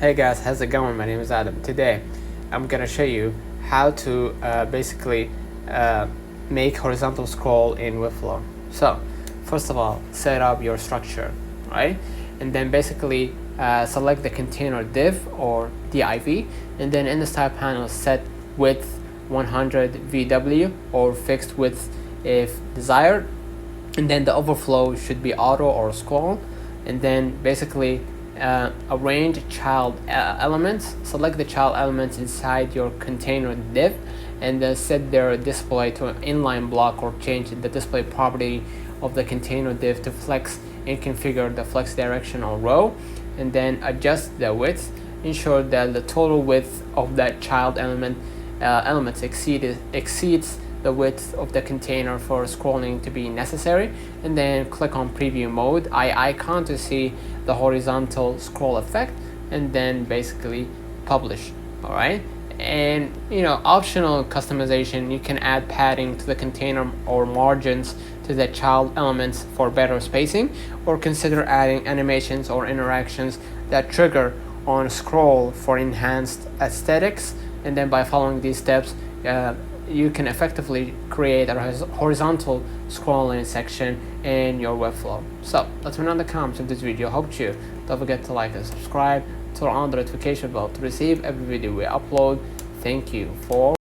Hey guys, how's it going? My name is Adam. Today I'm gonna show you how to basically make horizontal scroll in webflow. So first of all, set up your structure, right? And then basically select the container div or div, and then in the style panel set width 100 VW or fixed width if desired, and then the overflow should be auto or scroll. And then basically arrange child elements. Select the child elements inside your container div and then set their display to an inline block, or change the display property of the container div to flex and configure the flex direction or row, and then adjust the width. Ensure that the total width of that child elements exceeds the width of the container for scrolling to be necessary, and then click on preview mode icon to see the horizontal scroll effect, and then basically publish. All right, and optional customization, you can add padding to the container or margins to the child elements for better spacing, or consider adding animations or interactions that trigger on scroll for enhanced aesthetics. And then by following these steps, you can effectively create a horizontal scrolling section in your webflow. So let's turn on the comments of this video. Hope you don't forget to like and subscribe, turn on the notification bell to receive every video we upload. Thank you for